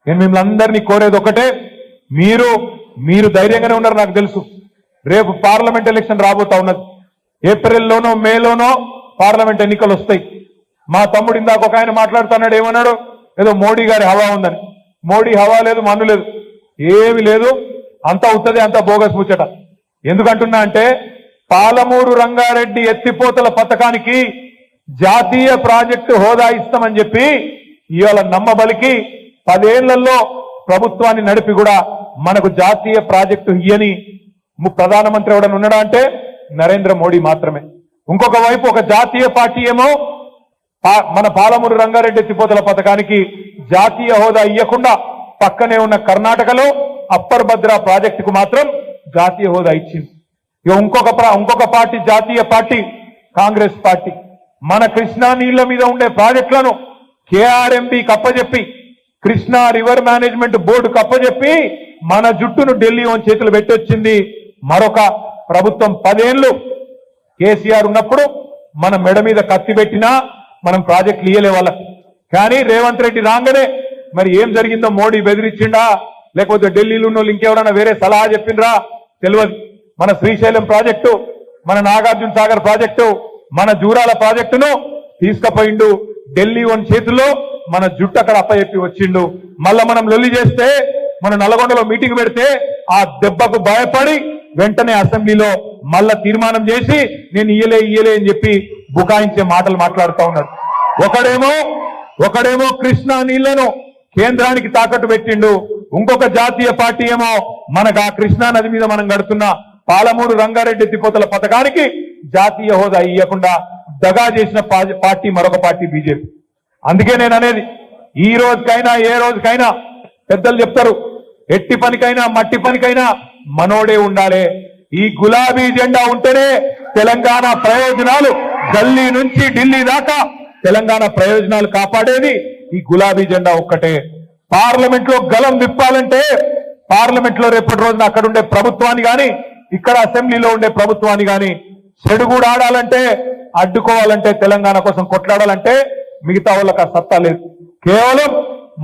నేను మిమ్మల్ని అందరినీ కోరేది ఒకటే, మీరు ధైర్యంగానే ఉన్నారు నాకు తెలుసు. రేపు పార్లమెంట్ ఎలక్షన్ రాబోతా ఉన్నది. ఏప్రిల్లోనో మేలోనో పార్లమెంట్ ఎన్నికలు వస్తాయి. మా తమ్ముడు ఇందాక ఒక ఆయన మాట్లాడుతున్నాడు, ఏమన్నాడు, ఏదో మోడీ గారి హవా ఉందని. మోడీ హవా లేదు, మన్ను లేదు, ఏమి లేదు, అంతా అవుతుంది, అంతా బోగస్ ముచ్చట. ఎందుకంటున్నా అంటే పాలమూరు రంగారెడ్డి ఎత్తిపోతల పథకానికి జాతీయ ప్రాజెక్టు హోదా ఇస్తామని చెప్పి ఇవాళ నమ్మబలికి 10 ఏళ్లలో ప్రభుత్వాన్ని నడిపి కూడా మనకు జాతీయ ప్రాజెక్టు ఇయ్యని ప్రధానమంత్రి ఎవడని ఉన్నాడా అంటే నరేంద్ర మోడీ మాత్రమే. ఇంకొక వైపు ఒక జాతీయ పార్టీ ఏమో మన పాలమూరు రంగారెడ్డి ఎత్తిపోతల పథకానికి జాతీయ హోదా ఇవ్వకుండా పక్కనే ఉన్న కర్ణాటకలో అప్పర్ భద్ర ప్రాజెక్టుకు మాత్రం జాతీయ హోదా ఇచ్చింది. ఇంకొక పార్టీ, జాతీయ పార్టీ కాంగ్రెస్ పార్టీ, మన కృష్ణా నీళ్ల మీద ఉండే ప్రాజెక్టులను కేఆర్ఎంబి కప్పజెప్పి, కృష్ణా రివర్ మేనేజ్మెంట్ బోర్డు కప్పజెప్పి మన జుట్టును ఢిల్లీ చేతులు పెట్టొచ్చింది. మరొక ప్రభుత్వం 10 ఏళ్లు కేసీఆర్ ఉన్నప్పుడు మన మెడ మీద కత్తి పెట్టినా మనం ప్రాజెక్టులు ఇయ్యలే వాళ్ళకి. కానీ రేవంత్ రెడ్డి రాగానే మరి ఏం జరిగిందో, మోడీ బెదిరించిండా లేకపోతే ఢిల్లీలో ఉన్న ఇంకెవరైనా వేరే సలహా చెప్పిండ్రా తెలియదు. మన శ్రీశైలం ప్రాజెక్టు, మన నాగార్జున సాగర్ ప్రాజెక్టు, మన జూరాల ప్రాజెక్టును తీసుకుపోయిండు ఢిల్లీ చేతుల్లో, మన జుట్టు అక్కడ అప్పచెప్పి వచ్చిండు. మళ్ళా మనం లొల్లి చేస్తే, మన నల్గొండలో మీటింగ్ పెడితే ఆ దెబ్బకు భయపడి వెంటనే అసెంబ్లీలో మళ్ళా తీర్మానం చేసి నేను ఇయ్యలే అని చెప్పి బుకాయించే మాటలు మాట్లాడుతూ ఉన్నాడు. ఒకడేమో కృష్ణా నీళ్లను కేంద్రానికి తాకట్టు పెట్టిండు. ఇంకొక జాతీయ పార్టీ ఏమో మనకు ఆ కృష్ణా నది మీద మనం గడుతున్న పాలమూరు రంగారెడ్డి ఎత్తిపోతల పథకానికి జాతీయ హోదా ఇవ్వకుండా దగా చేసిన పార్టీ మరొక పార్టీ బీజేపీ. అందుకే నేను అనేది, ఈ రోజుకైనా ఏ రోజుకైనా పెద్దలు చెప్తారు, ఎట్టి పనికైనా మట్టి పనికైనా మనోడే ఉండాలి. ఈ గులాబీ జెండా ఉంటేనే తెలంగాణ ప్రయోజనాలు, గల్లీ నుంచి ఢిల్లీ దాకా తెలంగాణ ప్రయోజనాలు కాపాడేది ఈ గులాబీ జెండా ఒక్కటే. పార్లమెంట్ లో గలం విప్పాలంటే, పార్లమెంట్ లో రేపటి రోజున అక్కడ ఉండే ప్రభుత్వాన్ని గాని, ఇక్కడ అసెంబ్లీలో ఉండే ప్రభుత్వాన్ని గాని చెడుగుడు ఆడాలంటే, అడ్డుకోవాలంటే, తెలంగాణ కోసం కొట్లాడాలంటే మిగతా వాళ్ళకి ఆ సత్తా లేదు. కేవలం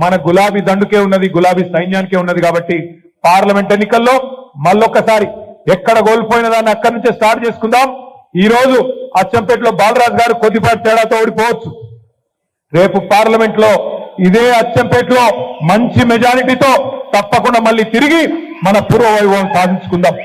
మన గులాబీ దండుకే ఉన్నది, గులాబీ సైన్యానికే ఉన్నది. కాబట్టి పార్లమెంట్ ఎన్నికల్లో మళ్ళొక్కసారి ఎక్కడ కోల్పోయిన దాన్ని అక్కడి నుంచే స్టార్ట్ చేసుకుందాం. ఈ రోజు అచ్చంపేటలో బాలరాజు గారు కొద్దిపాటి తేడాతో ఓడిపోవచ్చు. రేపు పార్లమెంట్ లో ఇదే అచ్చంపేటలో మంచి మెజారిటీతో తప్పకుండా మళ్ళీ తిరిగి మన పూర్వ వైభవం సాధించుకుందాం.